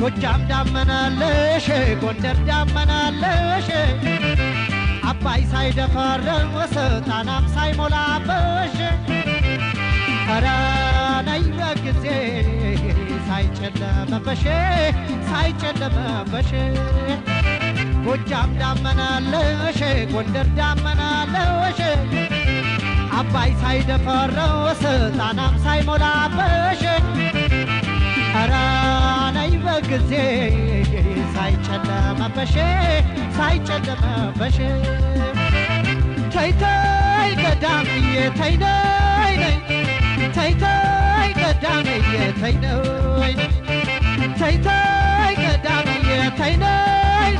ጎጃም ዳመናለሽ ጎንደር ዳመናለሽ አባይ ሳይደፈርስ ጣናም ሳይሞላበሽ ኧረ ነይ በጊዜ ሳይጨለመበሽ ጎጃም ዳመናለሽ ጎንደር ዳመናለሽ አባይ ሳይደፈርስ ጣናም ሳይሞላበሽ ኧረ ነይ በጊዜ ሳይጨለመበሽ ተይ ተይ ገዳምዬ ተይ ነይ ተይ ተይ ገዳምዬ ተይ ነይ ተይ ተይ ገዳምዬ ተይ ነይ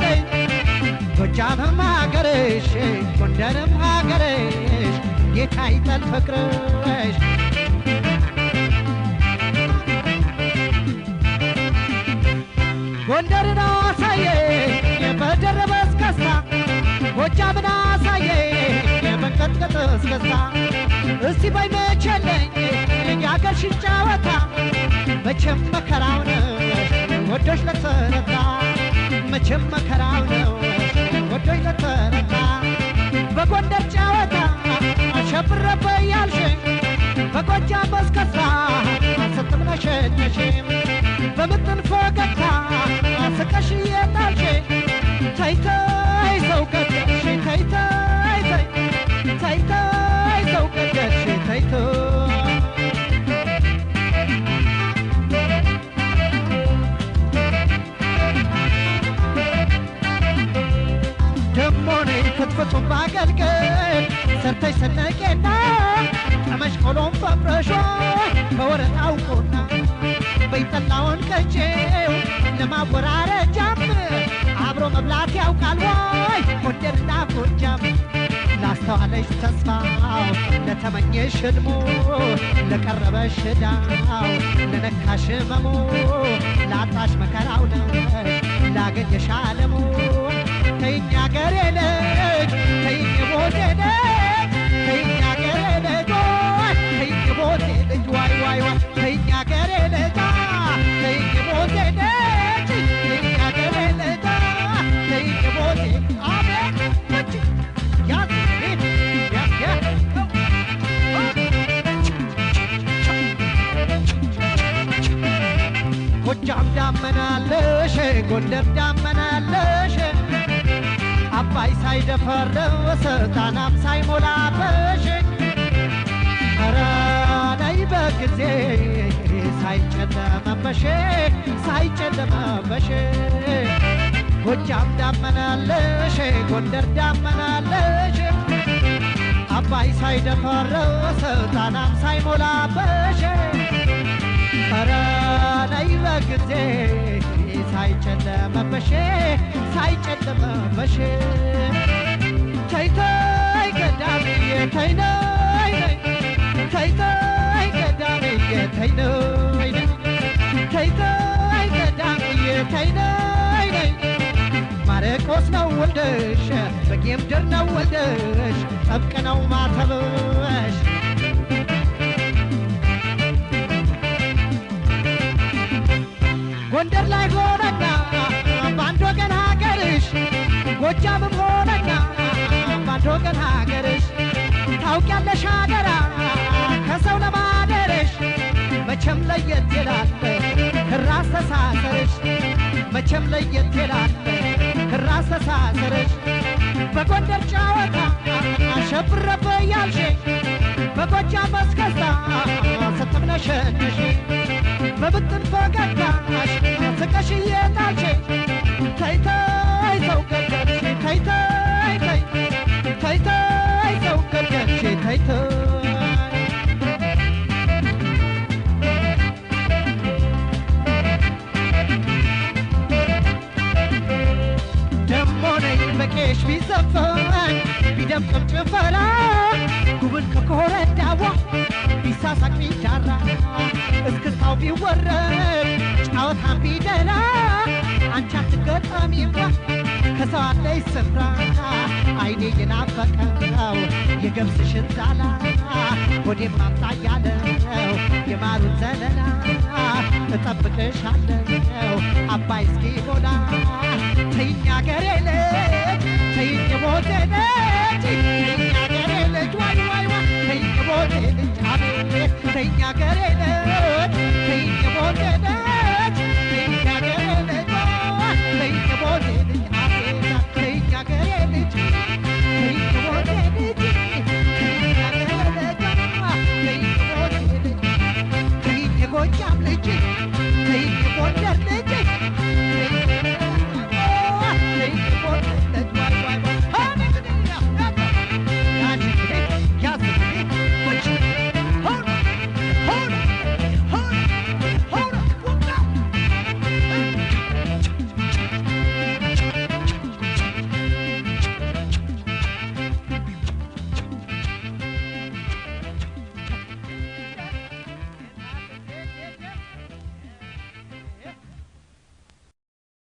ጎጃምም ሀገርሽ ጎንደርም ሀገርሽ ጌታ ይጠል ፍቅርሽ ጎንደርን አሳየ በደረበ እስከስታ ጎጃምን አሳየ የመንቀጥቀጥ እስከስታ እስቲ ባይ መቸለኝ ያገርሽን ጫወታ መቼም መከራው ነው ወዶሽ ለተረታ መቼም መከራው ነው ወዶሽ ለተረታ በጎንደር ጫወታ አሸብረበ ያልሽኝ በጎጃም እስከስታ ስትምነሸነሽ በምጥን ፈገግታ ስቀሽ የጣልሽ ተይ ተይ ሰው ገደልሽ ተይ ተይ ተይ ተይ ሰው ገደልሽ ተይ ደሞ ነይ ፍትፍቱን ባገልገል ሰርተሽ ሰነቄና ቀመሽ ቆሎም ፈፍረሾ በወረታው ቆና በይጠላውን ከጄው ለማወራረጃም አብሮ መብላት ያውቃል ወይ ጎንደርና ጎጃም ላስተዋለሽ ተስፋው ለተመኘሽ ህልሙ ለቀረበሽ ዳው ለነካሽ መሙ ላጣሽ መከራው ነሽ ላገኘሽ ዓለሙ ተይኝ አገሬ ልጅ ተይኝ ቦቴ ልጅ ተይኝ አገሬ ልጅ ተይኝ ቦቴ ልጅ ዋይ ዋይ ዋይ ተይኝ አገሬ ልጅ ተይኝ ቦቴ ልጅ ተይኝ አገሬ ልጅ ተይኝ ቦቴ አቤት ወጭ ያት ጎጃም ዳመናለሽ ጎንደር ዳመናለሽ አባይ ሳይደፈርስ ጣናም ሳይሞላበሽ ኧረ ነይ በጊዜ ሳይጨለመበሽ ጎጃም ዳመናለሽ ጎንደር ዳመናለሽ አባይ ሳይደፈርስ ጣናም ሳይሞላበሽ ኧረ ነይ በጊዜ ሳይጨለመበሽ ተይ ተይ ገዳምዬ ተይ ነይ ተይ ተይ ገዳምዬ ተይ ነይ ተይ ተይ ገዳምዬ ተይ ነይ ማርቆስ ነው ወልደሽ በጌምድር ነው ወልደሽ ጠብቅ ነው ማተብሽ ጎንደር ላይ ሆነና ባንድ ወገን ሀገርሽ ጎጃምም ሆነና ባንድ ወገን ሀገርሽ ታውቂያለሽ ሀገራ ከሰው ለማደርሽ መቼም ለየት ይላል ክራስ ተሳሰርሽ መቼም ለየት ይላል ክራስ ተሳሰርሽ በጎንደር ጫወታ አሸብረበ ያልሽ በጎጃም መስከስታ ስትምነሸነሽ በብጥን ፈገግታሽ ስቀሽ የጣልሽ ተይ ተይ ሰው ገደልሽ ተይ ተይ ተይ ተይ ሰው ገደልሽ ተይ ደሞ ነይ በቄሽ ቢዘፈን ቢደምቅም ጭፈራ ጉብል ከኮረዳዋ ቢሳሳቅ ቢዳራ እስክስታው ቢወረድ ጫወታም ቢደላ አንቺ አትገጣሚዋ ከሰዋለይ ስፍራ አይኔ የናፈቀው የገብስሽን ዛላ ወዴም ማምጣ ያለው የማሩን ዘለላ እጠብቅሻለሁ አባይ እስኪሞላ ተይኝ አገሬ ልጅ ተይኝ ሞቴ ልጅ ተይኝ አገሬ ልጅ ዋይ ዋይ ዋይ ተይኝ ሞቴ ልጅ አቤት ተይኝ አገሬ ልጅ